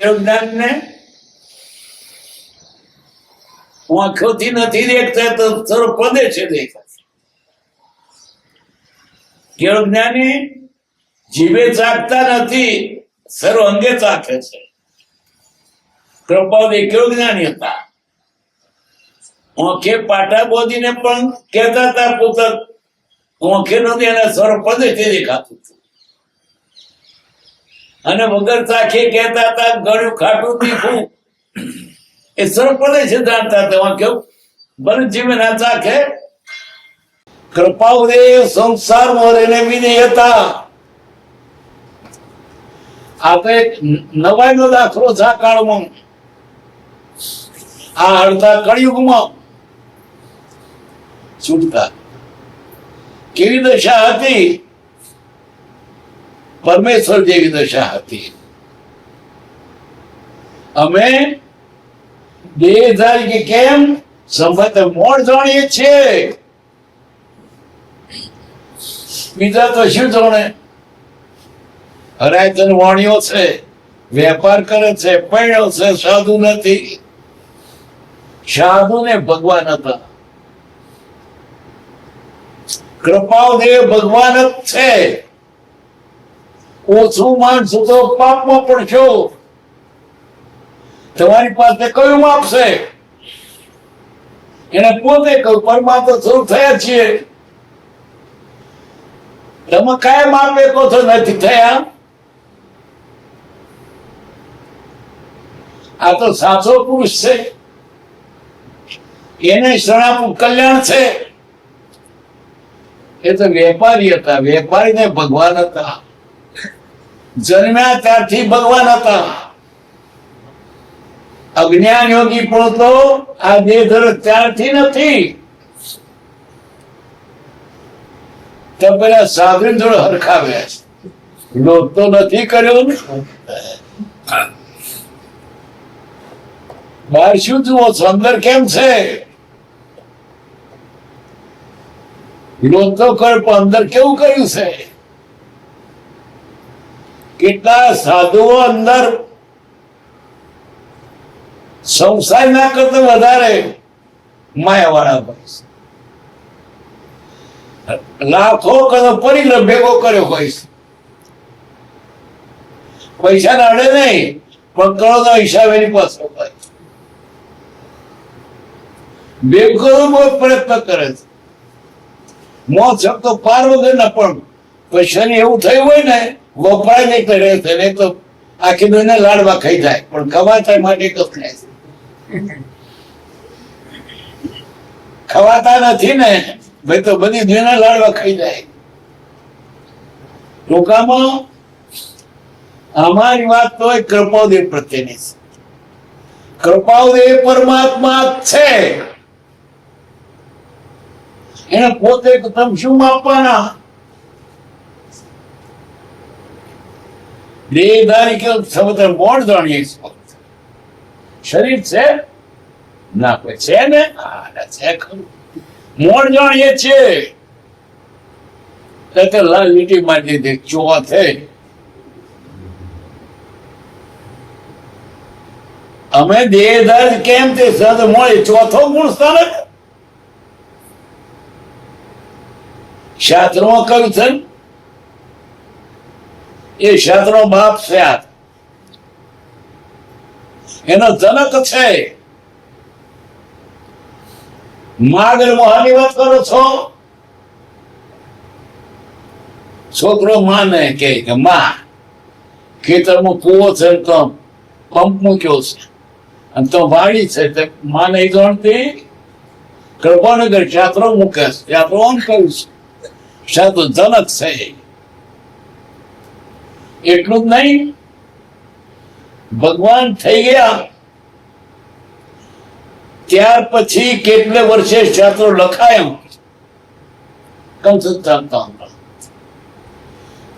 જ્ઞાન ને આંખોથી નથી દેખતા તો સર્વ પદે છે દેખાય. કેળવ જ્ઞાની જીવે ચાખતા નથી, સર્વ અંગે ચાખે છે. કૃપાદે કેળવ જ્ઞાની હતા. આંખે પાટા બોધીને પણ કહેતા હતા પુસ્તક આંખે નથી, એના સર્વ પદે છે દેખાતું હતું. અને વગર ચાખે કહેતા હતા ગળ્યું ખાટું તીખું, એ સર્વ પદે છે જાણતા હતા. કેવું ભલે જીવે ના ચાખે. કૃપાઉદે સંસારમાં રહીને વિનય હતા. આ તો એક નવાઈનો દાખલો છે આ કાળમાં, આ અડધા કળિયુગમાં છૂટતા કેવી દશા હતી, પરમેશ્વર જેવી દશા હતી. અમે દેહધારી કે કેમ સંબંધ મોડ જાણીએ છીએ, બીજા તો શું જાણે? હરાયતન વાણીઓ છે, વેપાર કરે છે, પૈણો છે, સાધુ નથી. સાધુ ને ભગવાન હતા. કૃપાદેવ ભગવાન જ છે. ઓછું માણસું તો પાપમાં પડશો. તમારી પાસે કયું માપ છે? એને પોતે કહ્યું પરમાત્મા સ્વરૂપ થયા છીએ. તમે કયા માપે કહો છો નથી થયા? આ તો સાચો પુરુષ છે, એને શરણાપુર કલ્યાણ છે. એ તો વેપારી હતા, વેપારી ને ભગવાન હતા. જન્મ્યા ત્યારથી ભગવાન હતા. અજ્ઞાન યોગી પણ તો આ દેહ ધર ત્યારથી નથી. તો પેલા સાધુ જોડે હરખાવ્યા છે, લોક તો નથી કર્યો ને. બહાર શું જુઓ છો, અંદર કેમ છે? લોક તો કરે પણ અંદર કેવું કર્યું છે? કેટલા સાધુઓ અંદર સંસાર ના કરતા વધારે માયા વાળા હોય છે. લાખો કદો પરિગ્રહ ભેગો કર્યો હોય છે. પૈસા ના અડે નહીં, પણ કરોડો હિસાબ એની પાસે હોય. ભેગો બહુ પ્રયત્ન કરે છે. મોત શબ્દો પાર વગર ના, પણ પૈસાની એવું થયું હોય ને વપરાય નહીં તો રહે છે, નહીં તો આખી દુનિયા લાડવા ખાઈ જાય, પણ કમાતા માટે કપડાય છે. ખવાતા નથી ને ભાઈ, તો બધી દુનિયા લાડવા ખાઈ જાય. ટૂંકામાં અમારી વાત તો કૃપાદેવ પ્રત્યેની છે. કૃપાદેવ પરમાત્મા છે. એને પોતે તમે શું માપવાના? દેહધારી કે સમુદ્ર મોડ જાણીએ છીએ. શરીર છે ના કોઈ છે ને? છે ખરું. મોડ જાણીએ છીએ. લાલ લીટી મારી દીધી ચોથે. અમે દેહધાર કેમ તે સદ મળે ચોથો ગુણ સ્થાનક શાસ્ત્રોમાં કહ્યું છે. એ શાસ્ત્રો બાપ છે, એનો જનક છે. માગર મોહાની વાત કરો છો. છોકરો માને કે માં ખેતરમાં કૂવો છે તો પંપ મૂક્યો છે અને તો વાડી છે, માં નહીં ગણતી. કૃપાનગર શાસ્ત્રો મૂકે છે, શાસ્ત્રો આમ કહ્યું છે. શાસ્ત્રો જનક છે. એટલું જ નહીં, ભગવાન થઈ ગયા ત્યાર પછી કેટલે વર્ષે શાસ્ત્રો લખાયા,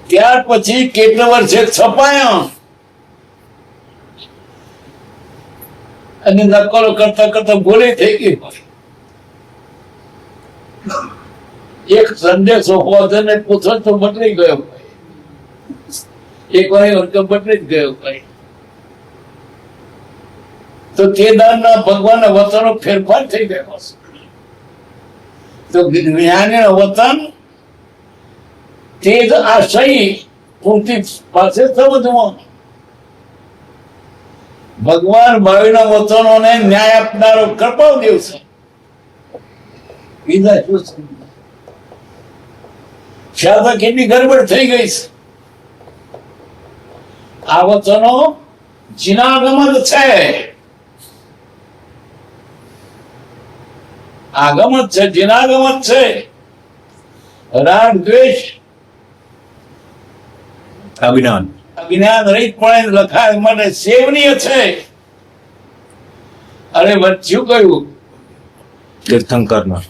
ત્યાર પછી કેટલા વર્ષે છપાયા, અને નકલો કરતા કરતા ભૂલી થઈ ગઈ. એક સંદેશો હોત ને પૂછો તો બદલી ગયો. એક વાર બદલી જ ગયો ભાઈ. તો કેદારના ભગવાનના વતનો ફેરફાર થઈ ગયો છે. તો જ્ઞાનીના વતન તે જ આશય પૂર્તિ પાસે સમજવું. ભગવાન ભાવિના વતનોને ન્યાય આપનારો કૃપાદેવ છે. બીજા શું છે? શાળા કેટલી ગડબડ થઈ ગઈ છે. આ વચનો જીનાગમન છે. આગમન છે, જીનાગમન છે. રાગ દ્વેષ અજ્ઞાન રહિત પણ લખાય માટે સેવનીય છે. અરે વચ્યું કયું તીર્થંકરના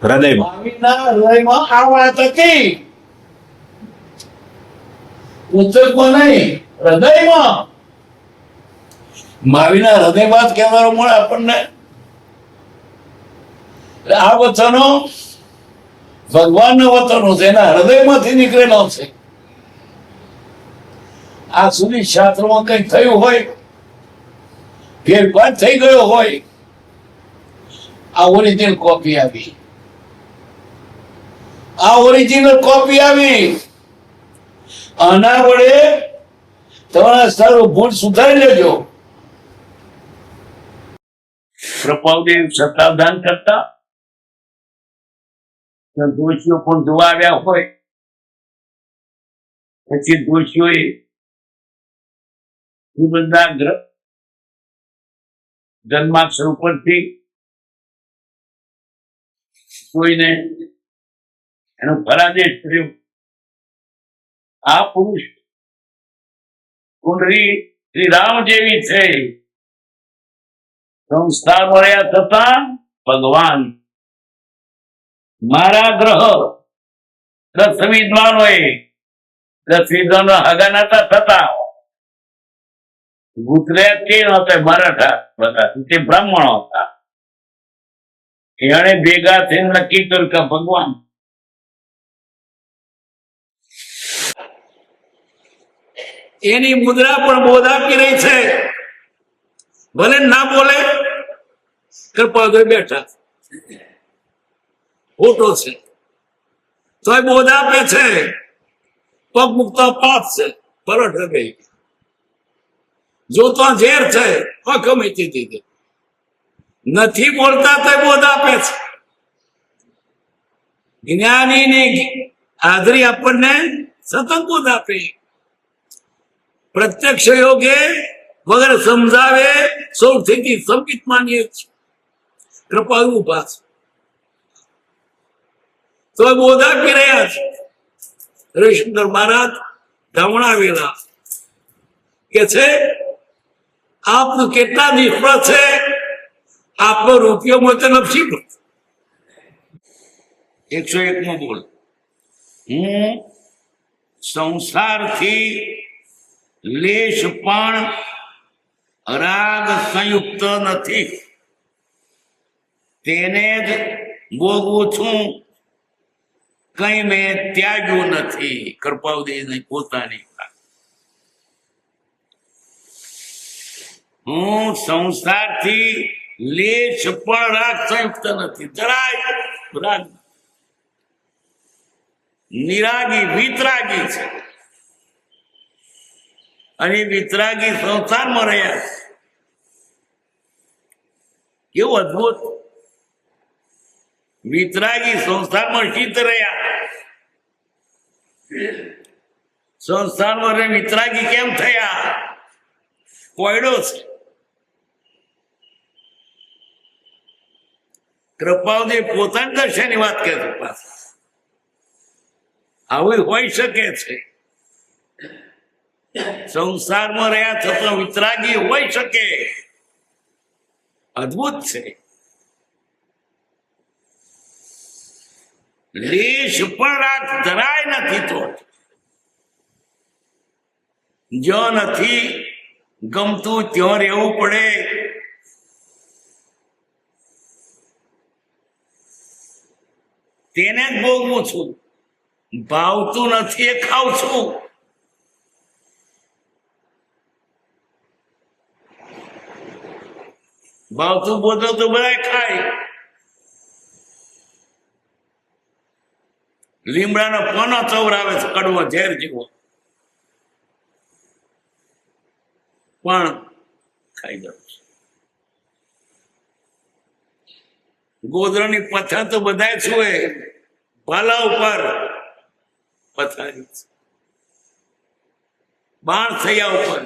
હૃદયમાં સ્વામીના હૃદયમાં આ વાત હતી. પુસ્તકમાં નહીં, હૃદયમાં. મહાવીરના હૃદય વાત કહેવાનો મળે આપણને. આ વચનો ભગવાનના વચનો છે, એના હૃદયમાંથી નીકળેલો છે. આ સુધી શાસ્ત્રોમાં કઈ થયું હોય, ફેરફાર થઈ ગયો હોય, આ ઓરિજિનલ કોપી આવી. આ ઓરિજિનલ કોપી આવી. આના વડે તમારા સારું ભૂલ સુધારી લેજો. કૃપાદેવ સત્તાવધાન કરતા દોષીઓ પણ જોવા આવ્યા હોય, પછી દોષીઓએ બધા જન્માક્ષર ઉપરથી કોઈને એનો ફરાદેશ કર્યો. આ પુરુષ કુંડળી શ્રી રામ જેવી છે. સંસ્કાર મળ્યા થતા ભગવાન મારા ગ્રહ 10 વિદ્વાનોએ 10 વિદ્વાનો હગા નતા થતા. ગુજરાત કે નહોતા, મરાઠા બધા, તે બ્રાહ્મણો હતા. એને ભેગા થઈને નક્કી કર્યું કે ભગવાન એની મુદ્રા પણ બોધ આપી રહી છે. ભલે ના બોલે, કૃપાદેવ બેઠા ફોટો છે તો બોધ આપે છે. પગ મુકતા પાપ છે, પલટ ગઈ. જોતો ઝેર છે, ગમે તે નથી બોલતા તો બોધ આપે છે. જ્ઞાનીની હાજરી આપણને સતત બોધ આપે. પ્રત્યક્ષ યોગે વગર સમજાવે સૌથી સંકિત માનીએ છીએ. કૃપા ઉપાસ તો બોધ આપી રહ્યા છે. હરિશંકર મહારાજ ધમણાવેલા કે છે આપનું કેટલા નિષ્ફળ છે, આપનો રૂપિયો મળતો નથી. 101 બોલ. હું સંસારથી લેશ પણ રાગ સંયુક્ત નથી, તેને જ ભોગવું છું, કઈ મેં ત્યાગ્યું નથી. કૃપાદેવની પોતાની વાત. હું સંસારથી લેશ પણ રાગ સંયુક્ત નથી, જરાય રાગ. નિરાગી વિતરાગી છે, અને વિતરાગી સંસારમાં રહ્યા છે. કેવું અદભુત! વિતરાગી સંસારમાં ચિત્ત રહ્યા. સંસારમાં વિતરાગી કેમ થયા? કોયડો છે. કૃપાદેવ પોતાના દર્શનની વાત કરે છે. પાછા આવું હોઈ શકે છે. સંસારમાં રહ્યા છતાં વિતરાગી હોઈ શકે. અદભુત છે. લેશ પણ રાગ જરાય નથી. તો જો નથી ગમતું ત્યાં રહેવું પડે. તેને જ ભોગવું છું. ભાવતું નથી એ ખાઉં છું. ભાવતું બોધો તો બધા ખાય. લીમડાનો કોનો ચવરાવે છે કડવો ઝેર જેવો, પણ ખાઈ ગયો. ગોદરાની પથાર તો બધા છુએ, ભાલા ઉપર પથારી છે, બાણ થયા ઉપર.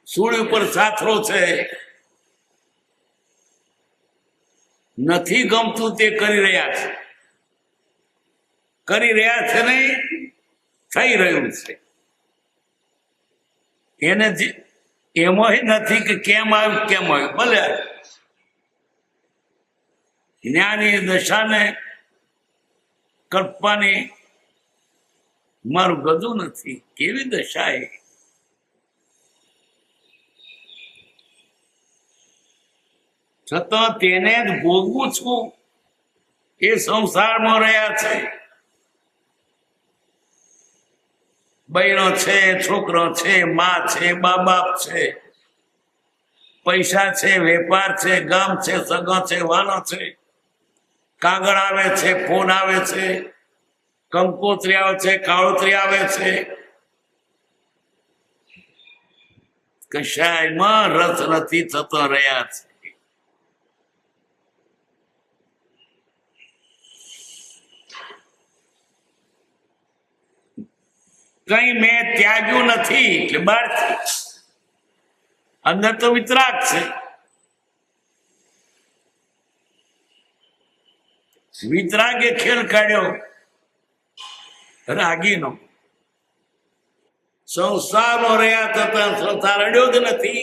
સૂળ ઉપર સાથરો છે. નથી ગમતું તે કરી રહ્યા છે, કરી રહ્યા છે નહીં, થઈ રહ્યું છે. એને એમાં નથી કે કેમ આવ્યું કેમ આવ્યું, ભલે જ્ઞાની દશાને કલ્પવાની મારું ગદું નથી. કેવી દશા એ! છતાં તેને જ ભોગવું છું. એ સંસારમાં રહ્યા છે. બૈરો છે, છોકરો છે, માં છે, બા બાપ છે, પૈસા છે, વેપાર છે, ગામ છે, સગો છે, વાનો છે, કાગળ આવે છે, ફોન આવે છે, કંકોત્રી આવે છે, કાળોતરી આવે છે. કશાયમાં રસ નથી થતો રહ્યા છે. કઈ મેં ત્યાગ્યું નથી એટલે બહારથી. અંદર તો વિતરાગ છે. વિતરાગે ખેલ કાઢ્યો રાગીનો. સંસારમાં રહ્યા થતા સંસાર અડ્યો જ નથી,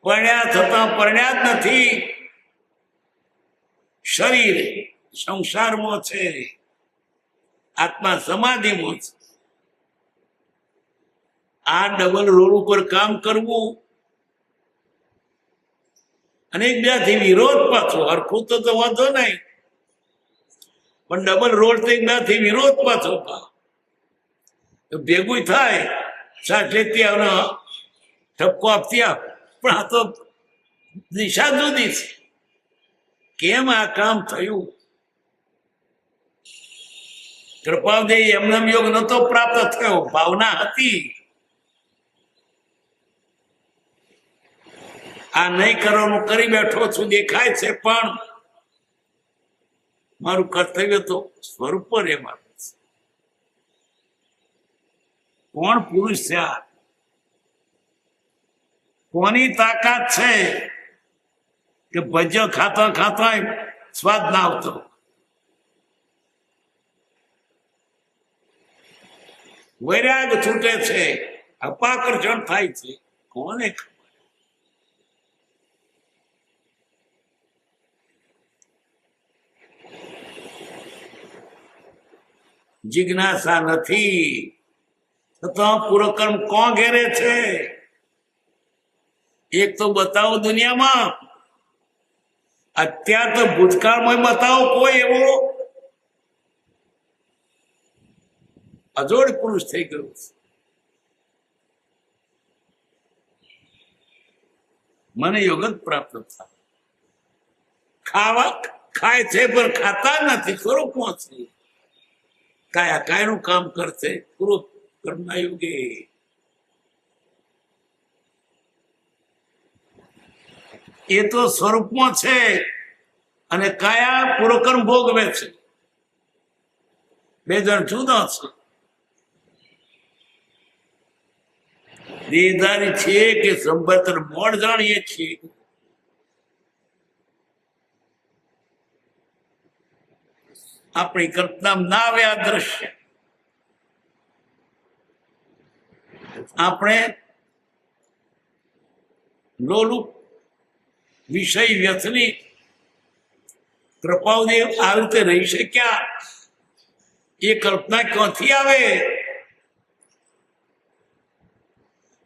પરણ્યા થતા પરણ્યા જ નથી. શરીર સંસારમાં છે, આત્મા સમાધિમાં છે. આ ડબલ રોડ ઉપર કામ કરવું અને એકબીજાથી વિરોધ પાછો. હરખું તો વાંધો નહીં, પણ ડબલ રોડ તો એકબીજાથી વિરોધ પાછો ભેગું થાય. સાથે ત્યાં ઠપકો આપતી આપ, પણ આ તો દિશા જુદી છે. કેમ આ કામ થયું? કૃપાદેવી એમનામ યોગ નતો પ્રાપ્ત થયો, ભાવના હતી. આ નહીં કરવાનું કરી બેઠો છું, દેખાય છે, પણ મારું કર્તવ્ય તો સ્વરૂપ રે મારું. કોણ પુરુષ છે આ? કોની તાકાત છે કે ભજ્યો ખાતા ખાતા સ્વાદ ના આવતો? વૈરાગ છૂટે છે, અપાકર્ષણ થાય છે. કોને ખબર? જિજ્ઞાસા નથી, છતાં પૂર્વકર્મ કોણ ઘેરે છે? એક તો બતાવો દુનિયામાં, અત્યાર તો ભૂતકાળમાં બતાવો કોઈ એવો અજોડ પુરુષ થઈ ગયો છે. મને યોગ જ પ્રાપ્ત થાય. ખાવા ખાય છે પણ ખાતા નથી, સ્વરૂપમાં છે. કાયા કાયનું કામ કરશે પૂર્વ કર્મના યોગે. એ તો સ્વરૂપમાં છે અને કાયા પૂર્વકર્મ ભોગવે છે. બે જણ જુદા છે. દેહધારી છે કે સંબંધ મોડ જાણીએ છીએ. આપણી કલ્પનામાં ના આવે આ દ્રશ્ય. આપણે લોલુપ વિષય વ્યથની કૃપાદેવ આ રીતે રહી શક્યા. એ કલ્પના ક્યાંથી આવે?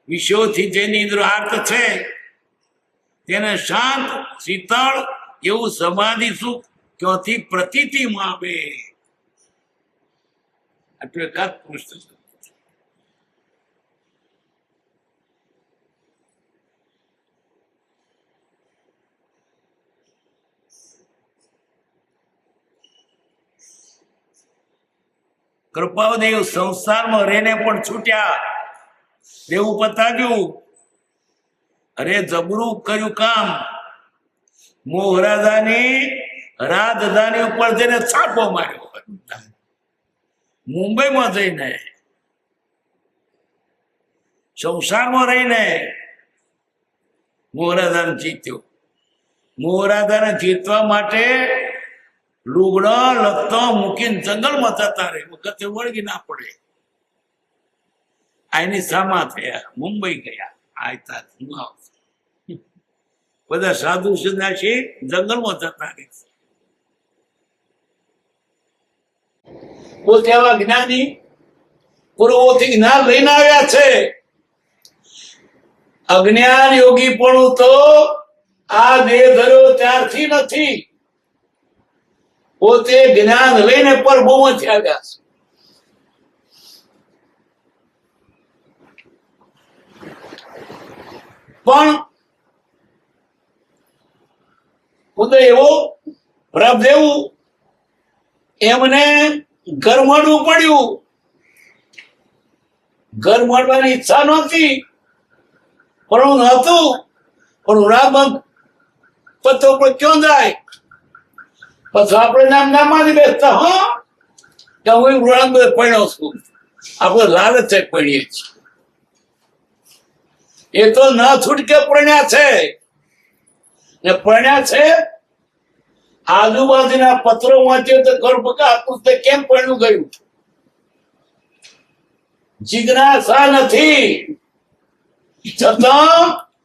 વિષયોથી જેની અંદર આર્ત છે તેને શાંત શીતળ એવું સમાધિ સુખ ક્યાંથી પ્રતીતિમાં આવે? આટલું એકાદ પુરુષ કૃપાદેવ સંસારમાં રહીને પણ છૂટ્યા. દેવું પતાવ્યું. અરે જબરું કર્યું કામ. મોહરાજાની રાજધાની ઉપર જઈને છાપો માર્યો. મુંબઈમાં જઈને સંસારમાં રહીને મોહરાજાને જીત્યો. મોહરાજાને જીતવા માટે લુગડો લગતો મૂકીને જંગલમાં જતા રહે. વખતે વળગી ના પડે. આની સામા થયા, મુંબઈ ગયા. આયતા બધા સાધુ સંન્યાસી જંગલમાં જતા રહે. પોતે આવા જ્ઞાની પૂર્વોથી જ્ઞાન લઈને આવ્યા છે. અજ્ઞાન યોગી પણ તો આ દેહ ધર્યો ત્યારથી નથી. પોતે જ્ઞાન લઈને પર બહુ આવ્યા છે. પણ ઉદય એવો પ્રાપ્ત એવું એમને ઘર મળવું પડ્યું. ઘર મળવાની ઈચ્છા નહોતી પણ હતું. પણ રામ પતો પણ ક્યાં જાય? પછી આપણે નામ ના માની બેસતા. હા કે હું રામ પડ્યો છું. આપણે લાલચ પડીએ છીએ. એ તો ના છૂટકે પ્રણ્યા છે ને પ્રણ્યા છે. આજુબાજુના પત્રો વાંચ્યો તો ગર્ભકા પુસ્તક કેમ પરણું ગયું? જિજ્ઞાસા નથી છતાં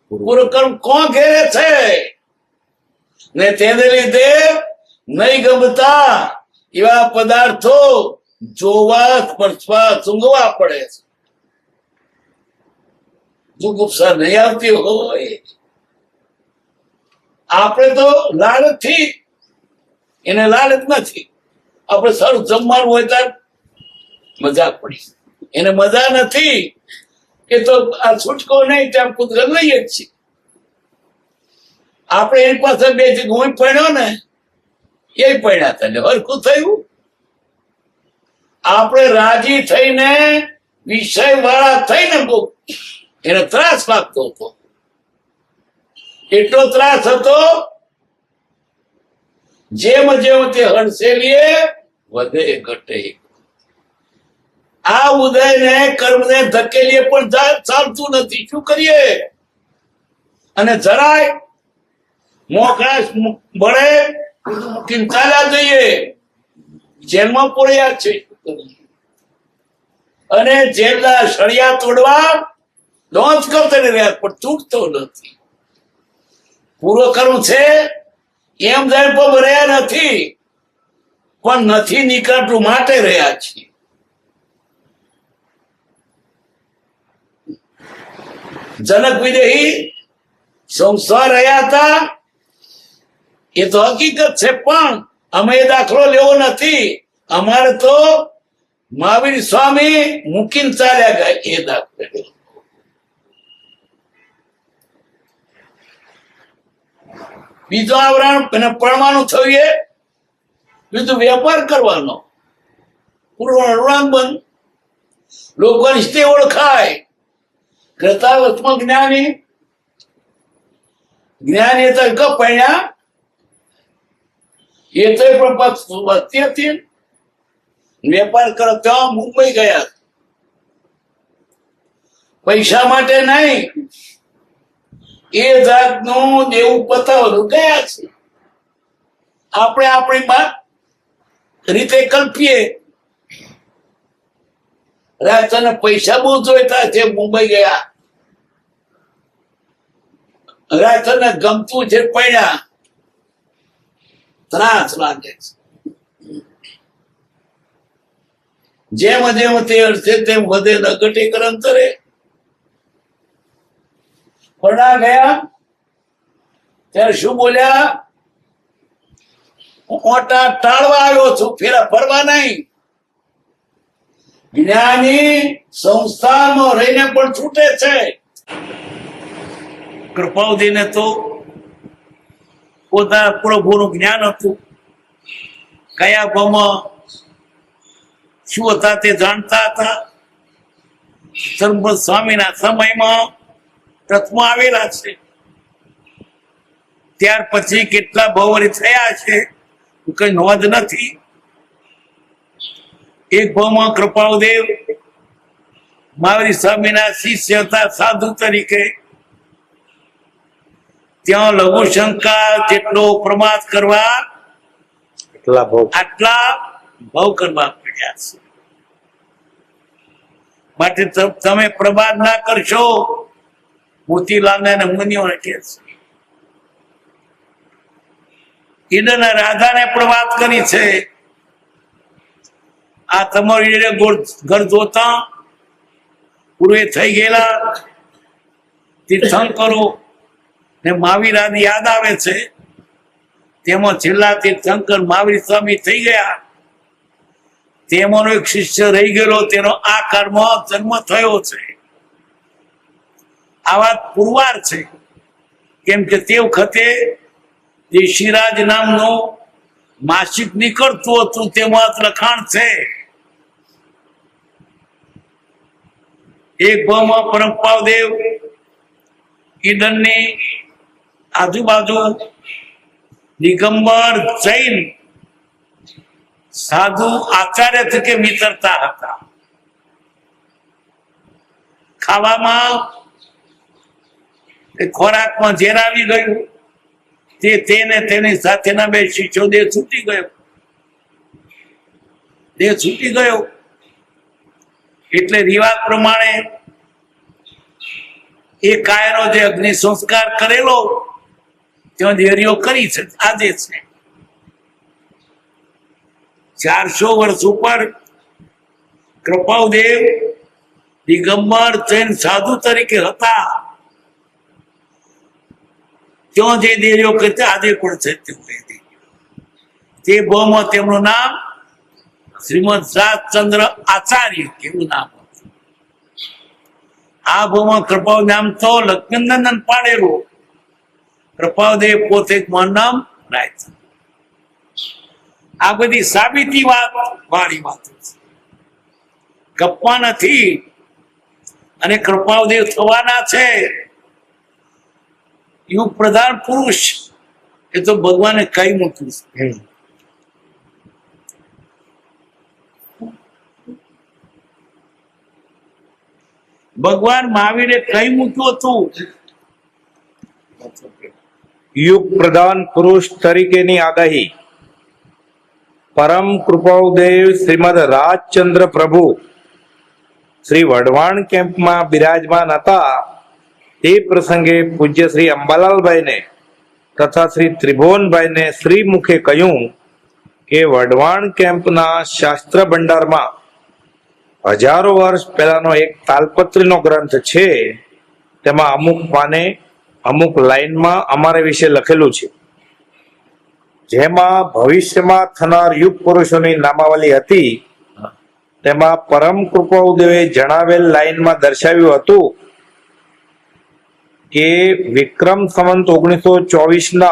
પૂર્વકર્મ કોણ ઘેરે છે ને તેને લીધે નહીં ગમતા એવા પદાર્થો જોવા સ્પર્શવા સૂંઘવા પડે છે. જુગુપ્સા નહીં આવતી હોય. આપણે તો લાલચથી, એને લાલચ નથી. આપણે સારું જમવાનું હોય ત્યારે મજા પડી. એને મજા નથી. એ તો આ છૂટકો નહીં ત્યાં કુદરત લઈએ જ છીએ. આપણે એની પાસે બે હું પડ્યો ને એ પડ્યા હતા હરખું થયું. આપણે રાજી થઈને વિષય વાળા થઈને બહુ એને ત્રાસ લાગતો હતો. એટલો ત્રાસ હતો જેમ જેમ તે હડસેલીએ વધે ઘટે. આ ઉદયને કર્મને ધકેલીએ પણ ચાલતું નથી. શું કરીએ? અને જરાય મોકળાશ મળે મૂકીને ચાલ્યા જઈએ. જેલમાં પડ્યા છે અને જેલના સળિયા તોડવા દોંત કરતા રહ્યા પણ તૂટતો નથી. પૂર્વ કર્મ છે એમ જાણ પર રહ્યા નથી પણ નથી નીકળતું માટે રહ્યા છીએ. જનક વિદેહી સંસાર રહ્યા હતા એ તો હકીકત છે પણ અમે એ દાખલો લેવો નથી. અમારે તો મહાવીર સ્વામી મૂકીને ચાલ્યા ગયા એ દાખલો. બીજું આવરણ પરણવાનું થયું. એ બીજું વેપાર કરવાનો. પૂર્ણ બંધ લોકોની સ્થિતિ ઓળખાય. કૃતાવત્મ જ્ઞાની જ્ઞાની તો કપણ્યા એ તો પણ વસ્તી હતી. વેપાર કરો ત્યાં મુંબઈ ગયા. પૈસા માટે નહીં, એ જાતનું દેવું પતાવવાનું ગયા છે. આપણે આપણી વાત રીતે કલ્પીએ. રાતને પૈસા બહુ જોઈતા છે મુંબઈ ગયા. રાતને ગમતું છે પડ્યા. ત્રાસ લાગે છે. જેમ જેમ તે અર્થે તેમ વધે ન ઘટે કરંતરે. ફરડા ગયા ત્યારે શું બોલ્યા? ઓટા ટાળવા આવ્યો છું, ફેરા ફરવા નહીં. જ્ઞાની સંસ્થામાં રહીને પણ છૂટે છે. કૃપાવતીને તો પોતાના પ્રભુનું જ્ઞાન હતું. કયા ભાવમાં શું હતા તે જાણતા હતા. ધર્મપદ સ્વામીના સમયમાં પ્રથમ આવેલા છે. ત્યાર પછી કેટલા ભવરી થયા છે કઈ નોંધ નથી. એક ભાવમાં કૃપાળદેવ મહાવીર સ્વામીના શિષ્ય હતા સાધુ તરીકે. ત્યાં લઘુશંકા જેટલો પ્રમાદ કરવા આટલા ભાવ કરવા પડ્યા છે. માટે તમે પ્રમાદ ના કરશો. મોતીલાલ ને મુનિઓને કહે છે. ઈડન રાધાને પણ વાત કરી છે. આ તમારી ઘર જોતા પૂર્વે થઈ ગયેલા તીર્થંકરો ને મહાવીર આદિ યાદ આવે છે. તેમાં છેલ્લા તીર્થંકર મહાવીર સ્વામી થઈ ગયા. તેમાંનો એક શિષ્ય રહી ગયેલો, તેનો આ કર્મ જન્મ થયો છે. આ વાત પુરવાર છે. કેમ કે તે વખતે દેશીરાજ નામનો માસિક નીકળતું હતું, તેમાં લખાણ છે. એક ભાવમાં પરમપાવદેવ ઈડનની આજુબાજુ દિગંબર જૈન સાધુ આચાર્ય તરીકે વિતરતા હતા. ખાવામાં ખોરાકમાં ઝેર આવી ગયું. તેને તેની સાથેના બે શિષ્યો દેહ છૂટી ગયો. એટલે રિવાજ પ્રમાણે એ કાયરો જે અગ્નિ સંસ્કાર કરેલો ત્યાં દેરીઓ કરી છે. આજે છે 400 વર્ષ ઉપર કૃપાળદેવ દિગંબર જૈન સાધુ તરીકે હતા. ત્યાં જે દેરીઓ કરતા આજે પણ છે. તે ભાવમાં તેમનું નામ શ્રીમદ રાજચંદ્ર આચાર્ય એવું નામ હતું. આ ભાવમાં કૃપાળ નામ તો લક્ષ્મીનંદન પાડેલું. કૃપાળદેવ પોતે નામ રાખ્યું. આ બધી સાબિતી વાળી વાતો છે, ગપ્પા નથી. અને કૃપાળદેવ થવાના છે યુગ પ્રધાન પુરુષ. એ તો ભગવાને કઈ મૂક્યું છે. ભગવાન મહાવીરે કઈ મૂક્યું હતું? યુગ પ્રધાન પુરુષ તરીકેની આગાહી. પરમ કૃપાળદેવ શ્રીમદ રાજચંદ્ર પ્રભુ શ્રી વઢવાણ કેમ્પમાં બિરાજમાન હતા. તે પ્રસંગે પૂજ્ય શ્રી અંબાલાલભાઈને તથા શ્રી ત્રિભુવનભાઈને શ્રી મુખે કહ્યું કે વઢવાણ કેમ્પના શાસ્ત્ર ભંડારમાં હજારો વર્ષ પહેલાનો એક તાલપત્રીનો ગ્રંથ છે. તેમાં અમુક પાને અમુક લાઈનમાં અમારા વિશે લખેલું છે, જેમાં ભવિષ્યમાં થનાર યુગ પુરુષોની નામાવલી હતી. તેમાં પરમ કૃપાળદેવે જણાવેલ લાઈનમાં દર્શાવ્યું હતું કે વિક્રમ સંવત 1924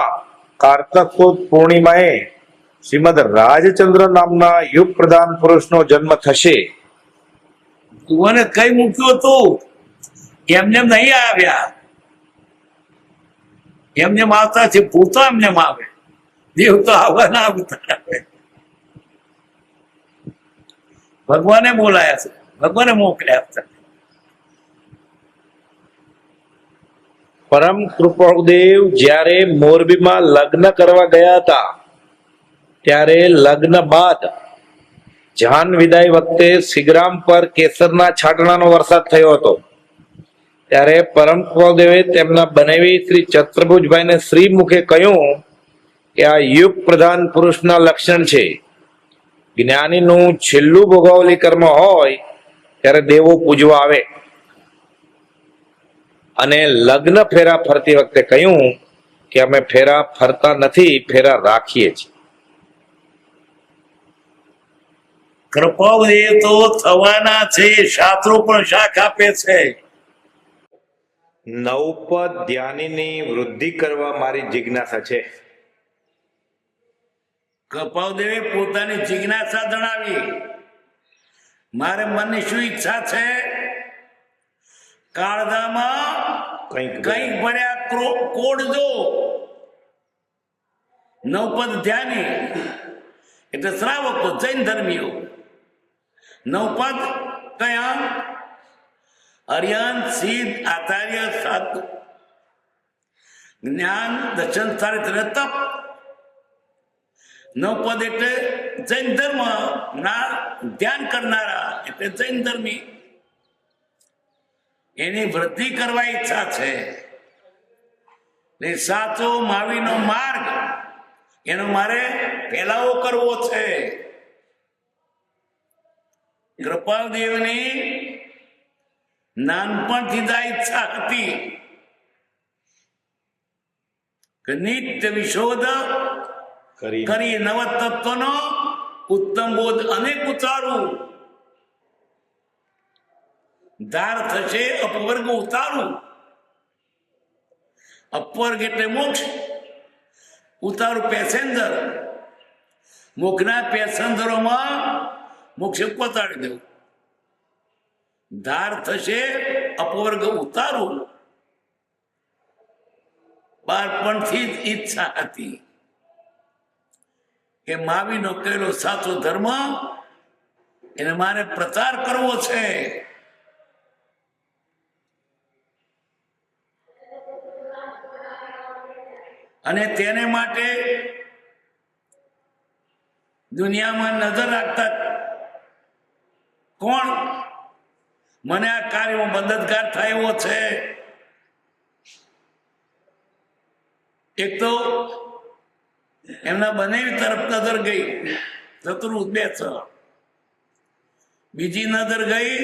કારતક સુદ પૂર્ણિમાએ શ્રીમદ રાજચંદ્ર નામના યુગ પ્રધાન પુરુષનો જન્મ થશે. તુઓને કઈ મૂક્યું હતું? એમને નહીં આવ્યા. એમને આવતા છે ભૂતો એમને આવે. દેવ તો આવવા ના આવતા. ભગવાને બોલાયા છે, ભગવાને મોકલ્યા હતા. પરમ કૃપાળદેવ જ્યારે મોરબીમાં લગ્ન કરવા ગયા હતા, ત્યારે લગ્ન બાદ જાન વિદાય વખતે શિગ્રામ પર કેસરના છાંટણાનો વરસાદ થયો હતો. ત્યારે પરમ કૃપાળદેવે તેમના બનેવી શ્રી ચતુર્ભુજભાઈને શ્રી મુખે કહ્યું કે આ યુગ પ્રધાન પુરુષના લક્ષણ છે. જ્ઞાનીનું છેલ્લું ભોગાવલી કર્મ હોય ત્યારે દેવો પૂજવા આવે. અને લગ્ન ફેરા ફરતી વખતે કહ્યું કે અમે ફેરા ફરતા નથી, ફેરા રાખીએ છીએ. કૃપાળદેવ તો થવાના છે. શાસ્ત્રો પણ શાખ આપે છે. નવપદ ધ્યાનીની વૃદ્ધિ કરવા મારી જિજ્ઞાસા છે. કૃપાળદેવે પોતાની જિજ્ઞાસા જણાવી. મારે મનની શું ઈચ્છા છે? કાળજામાં કંઈક ભર્યા કોડ જો નવપદ ધ્યાની એટલે શ્રાવકો જૈન ધર્મીઓ. નવપદ કયા? અર્યન, સિદ્ધ, આચાર્ય, સાધુ, જ્ઞાન, દર્શન, ચારિત્ર, તપ. નવપદ એટલે જૈન ધર્મ ના ધ્યાન કરનારા એટલે જૈન ધર્મી. એની વૃદ્ધિ કરવા ઈચ્છા છે. સાચો માવીનો માર્ગ એનો મારે ફેલાવો કરવો છે. કૃપાલદેવની નાનપણથી જ આ ઈચ્છા હતી કે નિત્ય વિશોધ કરી નવ તત્વનો ઉત્તમ બોધ અનેક ઉતારું. ધાર થશે અપવર્ગ ઉતારું. અપવર્ગ એટલે મોક્ષ, ઉતારું પેસેન્જર. મોક્ષના પેસેન્જરોમાં મોક્ષે પહોંચાડી દેવું. ધાર થશે અપવર્ગ ઉતારું. બાળપણથી જ ઈચ્છા હતી કે માવીનો કહેલો સાચો ધર્મ એને મારે પ્રચાર કરવો છે. અને તેને માટે દુનિયામાં નજર રાખતા કોણ મને આ કાર્યમાં મદદગાર થાય એવો છે? એક તો એમના બનેવી તરફ નજર ગઈ, ચતુર્ભુજ બે છ. બીજી નજર ગઈ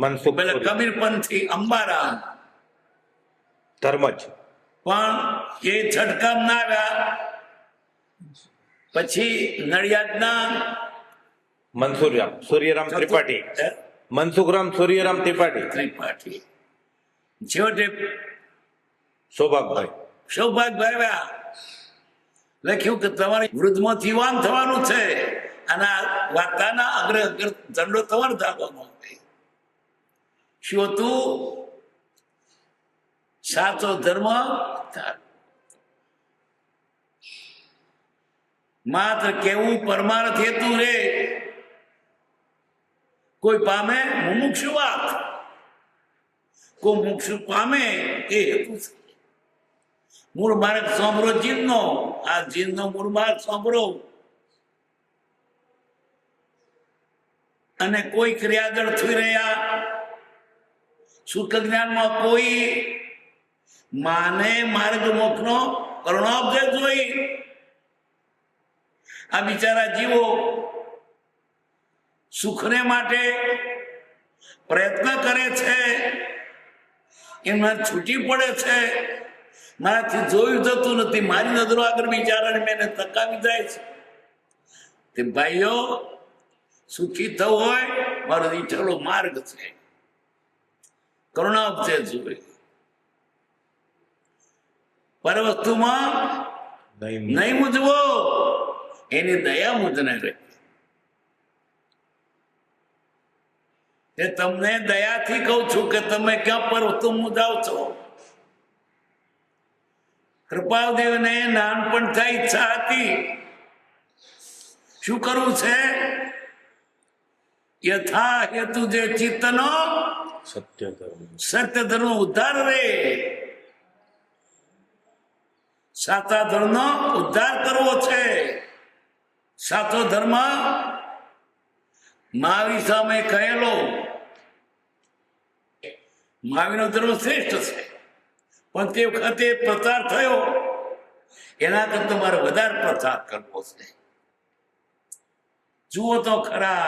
મનસુખ પેલા કબીરપંથી અંબારામ ધર્મજ, પણ એ છટકામ ના આવ્યા. પછી નડિયાદના સૂર્યરામ ત્રિપાઠી, મનસુખરામ સૂર્યરામ ત્રિપાઠી છેવટે સૌભાગભાઈ આવ્યા. લખ્યું કે તમારે વૃદ્ધમાંથી વાન થવાનું છે અને આ વાર્તાના અગ્ર ઝંડો તમારે ધારવાનો. શું હતું? સાચો ધર્મ માત્ર કેવું પરમાર્થ હેતુ રે. કોઈ પામે મુમુક્ષુ વાત, કોઈ મુક્ષુ પામે એ હેતુ છે. મૂળ માર્ગ સાંભળો જીનનો, આ જીનનો મૂળ માર્ગ સાંભળો અને કોઈ ક્રિયાદળ થઈ રહ્યા. સુખ જ્ઞાનમાં કોઈ માને માર્ગ મોક્ષનો કરુણાબ્જે જોઈ. આ બિચારા જીવો સુખને માટે પ્રયત્ન કરે છે, એમાં છૂટી પડે છે. મારાથી જોયું જતું નથી, મારી નજરો આગળ બિચારાને મેં તકાવી જાય છે. તે ભાઈઓ, સુખી થવું હોય મારો ઈચ્છેલો માર્ગ છે, કરુણાબ્જે જોઈ. પર વસ્તુમાં નહીં મૂજવો, એની દયા મૂજને રહે. એ તમને દયાથી કહું છું કે તમે ક્યાં પર વસ્તુ મૂજાવ છો. કૃપાલદેવને નાનપણથી ઈચ્છા હતી શું કરવું છે? યથા હેતુ જે ચિત્તનો સત્ય ધર્મ ઉદ્ધાર રે. સાચા ધર્મ ઉદ્ધાર કરવો છે. સાચો ધર્મ મહાવીર સામે કહેલો. મહાવીરનો ધર્મ શ્રેષ્ઠ છે, પણ તે વખતે પ્રચાર થયો એના કરતા મારે વધારે પ્રચાર કરવો છે. જુઓ તો ખરા,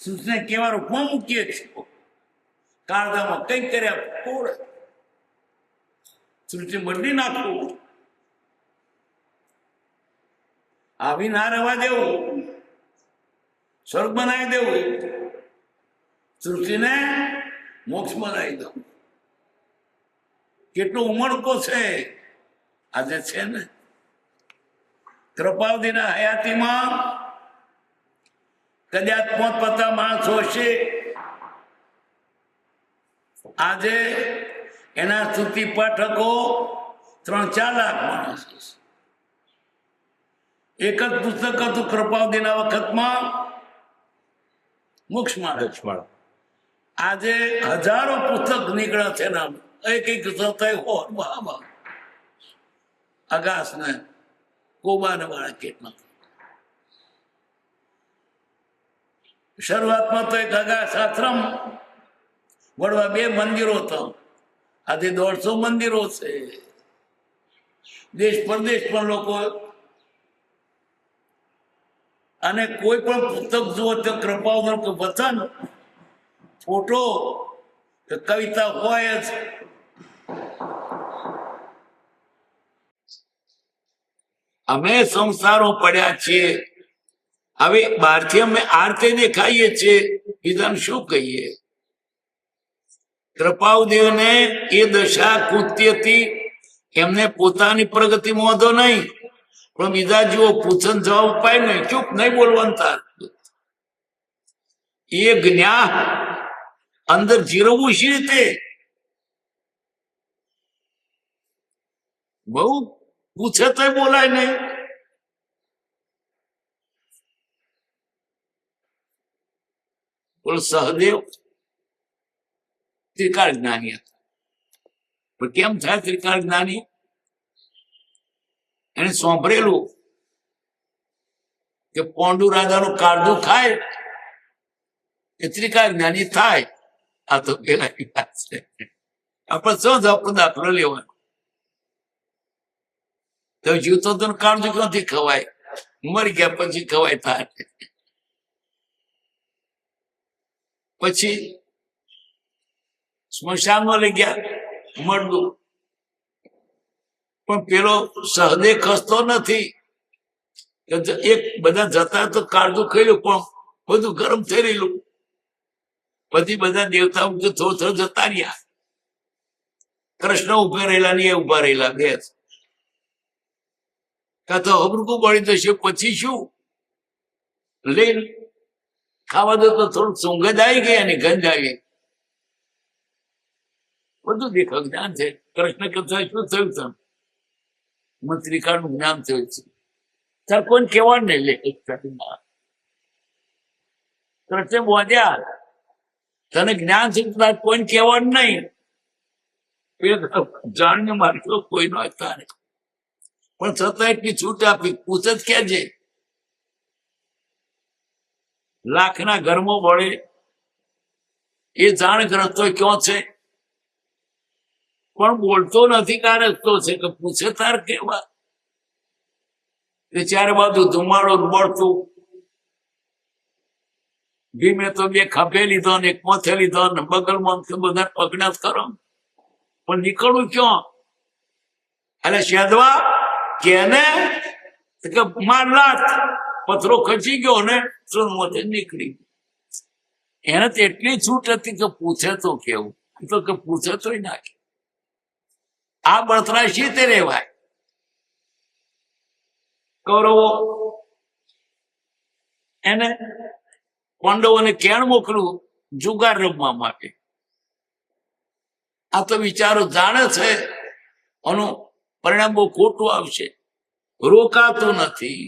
સૂચને કેવા રૂપમાં મૂકીએ છીએ. કાળજામાં કંઈક કર્યા કોડ સૃષ્ટિ બદલી નાખવું, આવી ના રહેવા દેવું, સ્વર્ગ બનાવી દેવું, સૃષ્ટિને મોક્ષ બનાવી દઉં. કેટલો ઉમળકો છે આજે છે ને. કૃપાવતીના હયાતીમાં કદાચ 50 માણસો હશે. આજે એના સ્તુતિ પાઠકો 3-4 લાખ માણસ હશે. એક જ પુસ્તક હતું કૃપાવદીના વખતમાં, મોક્ષમાળા. આજે હજારો પુસ્તક નીકળ્યા છે નામ, એક સતાય હોર બાબા અગાસ ને કોબાને વાળા કેટલા. શરૂઆતમાં તો એક અગાસ આશ્રમ વડવા 2 મંદિરો હતા. આજે 150 મંદિરો છે. દેશ પરદેશ પણ લોકો, અને કોઈ પણ પુસ્તક જુઓ તો કૃપાવદર કે વચન, ફોટો કે કવિતા હોય જ. અમે સંસારો પડ્યા છીએ. હવે બહારથી અમે આ રીતે દેખાઈએ છીએ, બીજાને શું કહીએ? કૃપાવદેવને એ દશા કૂદતી હતી. એમને પોતાની પ્રગતિમાં વાંધો નહીં, પણ બીજા જેવો પૂછન જવાબ પાય નહીં, ચૂપ નહીં બોલવાનું. તાર એ જ્ઞાન અંદર જીરવવું શી રીતે? બહુ પૂછે તો બોલાય નહીં. બોલ સહદેવ ત્રિકાળ જ્ઞાની હતા. પણ કેમ થાય ત્રિકાળ જ્ઞાની? એને સાંભળેલું કે પોંડુ રાજાનું કાળજું ખાય એ ત્રિકાળ જ્ઞાની થાય. આ તો પેલાની વાત છે. આપણે શું આપણો દાખલો લેવાનો? તો જીવતો તો કાળજું ક્યાંથી ખવાય? મરી ગયા પછી ખવાય થાય. પછી સ્મશાનમાં લઈ ગયા મળતું, પણ પેલો સહદેવ ખસતો નથી. એક બધા જતા તો કાળજું ખાઈ પણ બધું ગરમ થઈ રહેલું. પછી બધા દેવતાઓ થોડો જતા રહ્યા. કૃષ્ણ ઉભા રહેલા ને એ ઉભા રહેલા બે. કાં તો હબરકું બળી જશે પછી શું? લઈને ખાવા દો તો થોડુંક સુંગંધ આવી ગઈ અને ગંધ આવી. બધું દેખ જ્ઞાન છે. કૃષ્ણ કથા શું થયું છે? ત્રિકાળનું જ્ઞાન થયું છે. તાર કોઈને કહેવાનું નહીં. લે કૃષ્ણ બોધ્યા તને જ્ઞાન છે, તાર કોઈને કહેવાનું નહીં. જાણને મારતો કોઈ નો તારે, પણ છતાં એટલી છૂટ આપી. પૂછ જ કેજે. લાખના ઘરમાં વળે એ જાણ કરતો ક્યાં છે, પણ બોલતો નથી. કારકતો છે કે પૂછે તાર કેવા? એ ચારે બાજુ ધુમાડો બળતું. ભીમે તો 2 ખભે લીધો ને 1 મોથે લીધો ને બગલમાં બધા પકડ્યા કરો, પણ નીકળવું ક્યાં? એટલે શેદવા કેને કે માર લાત પથરો ખસી ગયો ને મોથે નીકળી. એને તો એટલી છૂટ હતી કે પૂછે તો કેવું? તો કે પૂછે તો નાખે. આ બળતરા શી રીતે રેવાય? કૌરવો એને પાંડવોને કેણ મોકલું? જુગાર રમવા માટે. આ તો વિચારો જાણે છે આનું પરિણામ બહુ ખોટું આવશે. રોકાતું નથી.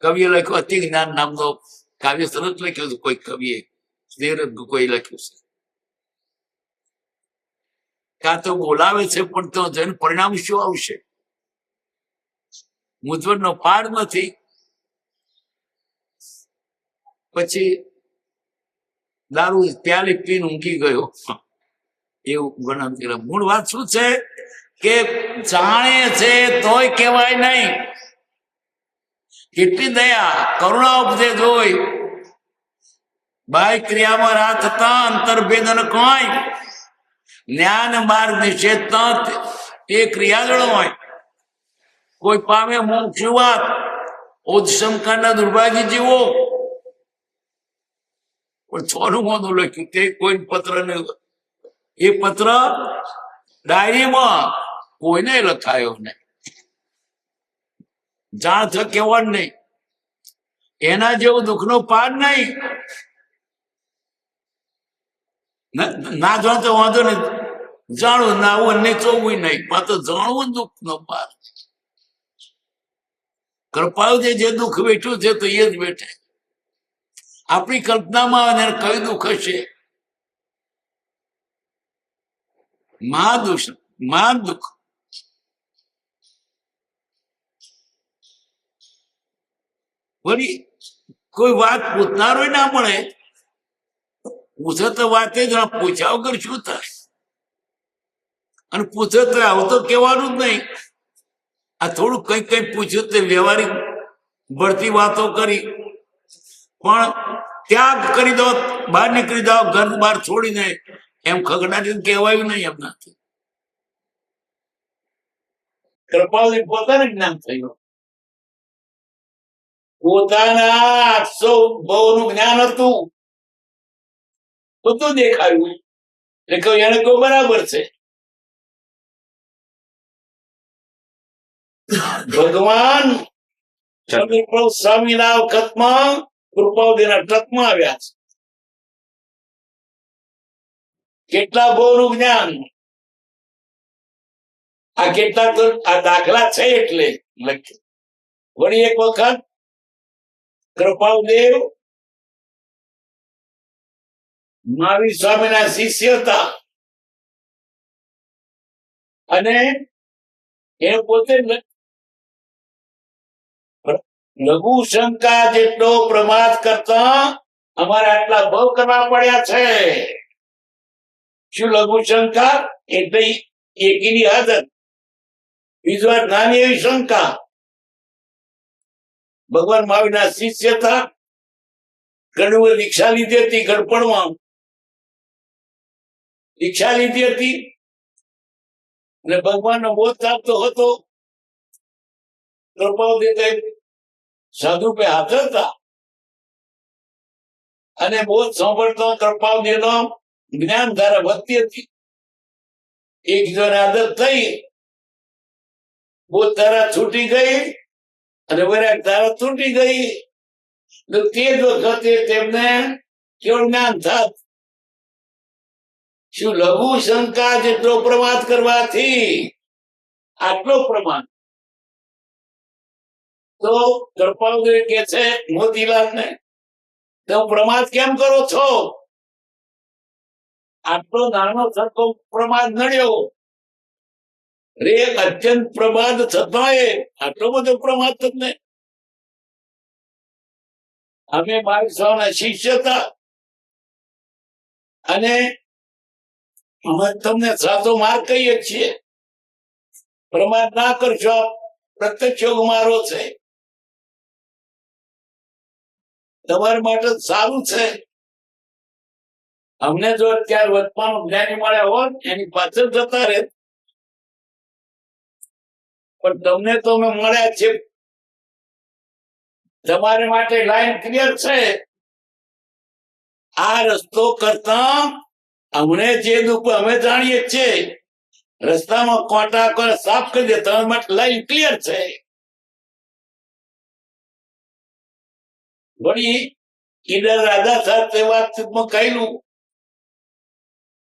કવિએ લખ્યું અતિ જ્ઞાન નામનો કાવ્ય સરસ લખ્યું છે. કોઈ કવિએ કોઈ લખ્યું છે. કાં તો બોલાવે છે પણ તો જઈને પરિણામ શું આવશે? મૂંઝવણનો પાર નથી. પછી દારૂ પ્યાલી પીને ઊંઘી ગયો એવું ગણાતું. મૂળ વાત શું છે કે જાણે છે તોય કહેવાય નહીં. કેટલી દયા કરુણા ઉપદેશ હોય. બાહ્ય ક્રિયામાં રાત હતા અંતર્ભેદન કોઈ જ્ઞાન માર્ગ નિષેધ એ ક્રિયાજળો હોય. કોઈ પામે મોક્ષ વાત ઓદશંકાના દુર્ભાગ્ય જીવો. પણ છોનું મોનું લખ્યું તે કોઈ પત્ર ને એ પત્ર ડાયરીમાં કોઈને લખાયો નહીં. જાણ થ કેવાનું નહીં. એના જેવું દુઃખનો પાર નહીં. ના જાણતો વાંધો નહીં, જાણવું ના આવું ને ચોવું નહીં, પણ તો જાણવું દુઃખનો પાર. કૃપાળુજી જે દુઃખ બેઠું છે તો એ જ બેઠે. આપણી કલ્પનામાં આવે ને કયું દુઃખ હશે? મહા દુઃખ. વળી કોઈ વાત પૂછનારો ના મળે. પૂછે તો વાત જ ના, પૂછ્યા વગર શું થાય? અને પૂછે તો આવું તો કહેવાનું જ નહીં. આ થોડું કઈ કઈ પૂછ્યું તે વ્યવહારિક ભરતી વાતો કરી, પણ ત્યાગ કરી દો, બહાર નીકળી દો, ઘર બહાર છોડીને, એમ ખગડાટી કહેવાયું નહીં એમનાથી. કૃપાળુજી પોતાને જ્ઞાન થયું. પોતાના 800 નું જ્ઞાન હતું, બધું દેખાયું. એટલે કહ્યું એને કહ્યું બરાબર છે. ભગવાન ચંદ્રપ્રભુ સ્વામીના વખતમાં કૃપાળુજીના ટચમાં આવ્યા છે. કેટલા બહુનું જ્ઞાન! આ કેટલાક આ દાખલા છે એટલે લખ્યું. વળી એક વખત કૃપાળુદેવ મહાવીર સ્વામીના શિષ્ય હતા અને એ પોતે લઘુ શંકા જેટલો પ્રમાદ કરતા અમારે આટલા ભવ કરવા પડ્યા છે. શું લઘુ શંકા? એટલે એકીની આદત. બીજી વાર નાની એવી શંકા. ભગવાન મહાવીરના શિષ્ય હતા, ઘણી દીક્ષા લીધી હતી, ગડપણમાં દીક્ષા લીધી હતી અને ભગવાનનો બોધ થતો હતો. કૃપાળુજી સાધુ પે હાજર હતા અને બોધ સાંભળતો કૃપાળુજીનો જ્ઞાન ધારા વધતી હતી. એક જણ આદત થઈ, બોધ ધારા છૂટી ગઈ અને વૈરાગ ધારા તૂટી ગઈ. તે જ વખતે તેમને કેવું જ્ઞાન થાત? શું લઘુ શંકા જેટલો પ્રમાદ કરવાથી આટલો પ્રમાદ? તો કૃપાળુજી કે છે મોતીલાલને, તમે પ્રમાદ કેમ કરો છો? આટલો નાનો સરખો પ્રમાદ નડ્યો રે, અત્યંત પ્રમાદ છતાંય આટલો બધો પ્રમાદ તમને? અમે મહાવીર સ્વામીના શિષ્ય હતા અને અમે તમને સાચો માર્ગ કહીએ છીએ. પ્રમાદ ના કરશો, પ્રત્યક્ષ યોગ મારો છે, તમારા માટે સારું છે. અમને જો અત્યારે વર્તમાન જ્ઞાની મળ્યા હોત એની પાછળ જતા રહે, પણ તમને તો અમે મળ્યા છે. તમારા માટે લાઈન ક્લિયર છે. આ રસ્તો કરતા અમને જે દુઃખ અમે જાણીએ છીએ, રસ્તામાં કોટા સાફ કરી દે, તમારા માટે લાઈન ક્લિયર છે. વળી ઈડર રાજા સાથે વાતચીતમાં કહેલું.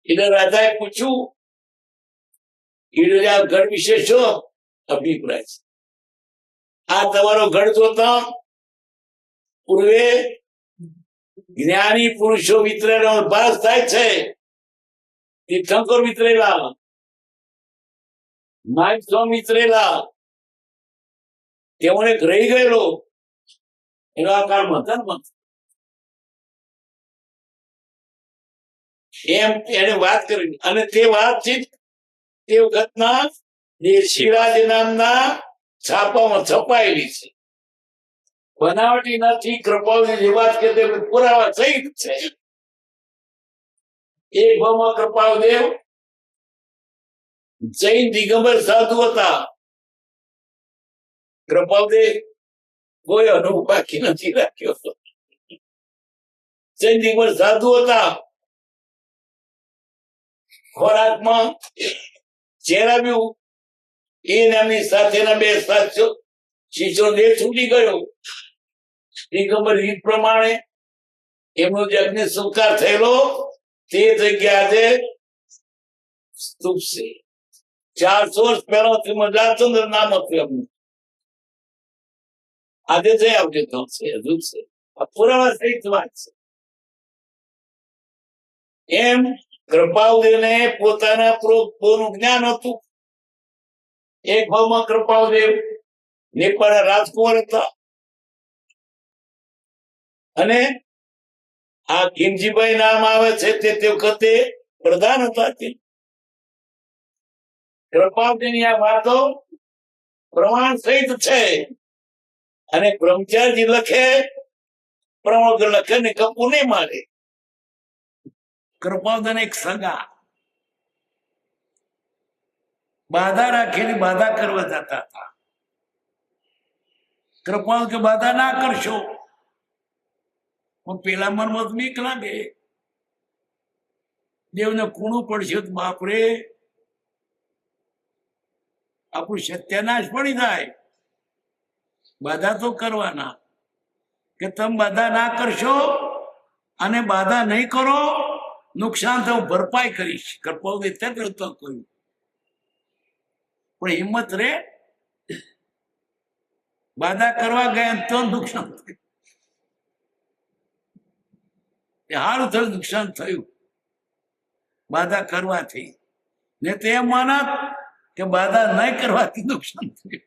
ઈડર રાજાએ પૂછ્યું, ઈડર ગઢ વિશે શું અભિપ્રાય છે? આ તમારો ગઢ જોતા પૂર્વે જ્ઞાની પુરુષો વિતરેલો ભાસ થાય છે. તીર્થંકર વિતરેલા, નાગ સ્વામી વિતરેલા, તેઓને રહી ગયેલો એનો આકાર મતન એમ એને વાત કરી. અને તે વાતચીત તે વખતના શિરાજ નામના છાપામાં છપાયેલી છે, બનાવટી નથી. કૃપાળુજી જે વાત કે તે પુરાવા સહિત છે. એક ભાવમાં કૃપાળુદેવ જૈન દિગંબર સાધુ હતા. કૃપાળુદેવ કોઈ અનુભવ બાકી નથી રાખ્યો. જૈન દિગંબર સાધુ હતા. ખોરાકમાં ચેરાવ્યું, એ નામની સાથેના બે સાચો શિષ્યો દેહ છૂટી ગયો. દિગંબર રીત પ્રમાણે એમનો જે અગ્નિ સંસ્કાર થયેલો તે જગ્યા આજે સ્તૂપ છે. 400 વર્ષ પહેલા મજાચંદ્ર નામ હતું એમનું. આજે જઈ આવજે તો છે, હજુ છે. આ પુરાવા સહિત વાત છે. એમ કૃપાલદેવને પોતાના પૂરું જ્ઞાન હતું. એક ભાવમાં કૃપાલદેવ નેપાળના રાજકુમાર હતા અને આ ખીમજીભાઈ નામ આવે છે તે વખતે પ્રધાન હતા. કૃપાલદેવની આ વાતો પ્રમાણ સહિત છે અને બ્રહ્મચારી લખે પ્રમાણ લખે ને કપૂર નહીં મારે. કૃપાલદેવ એક સગા બાધા રાખીને બાધા કરવા જતા હતા. કૃપાલ કે બાધા ના કરશો, પણ પેલા મનમાં બીક લાગે, દેવને કૂણું પડશે તો બાપરે આપણું સત્યાનાશ પડી જાય. બાધા તો કરવાના કે તમે બાધા ના કરશો અને બાધા નહીં કરો નુકસાન તો હું ભરપાઈ કરીશ. કૃપાલને તરત કહ્યું, પણ હિંમત રે બાધા કરવા ગયા તો નુકસાન થયું. સારું થયું નુકસાન થયું બાધા કરવાથી, ને તે માનત કે બાધા નહીં કરવાથી નુકસાન થયું.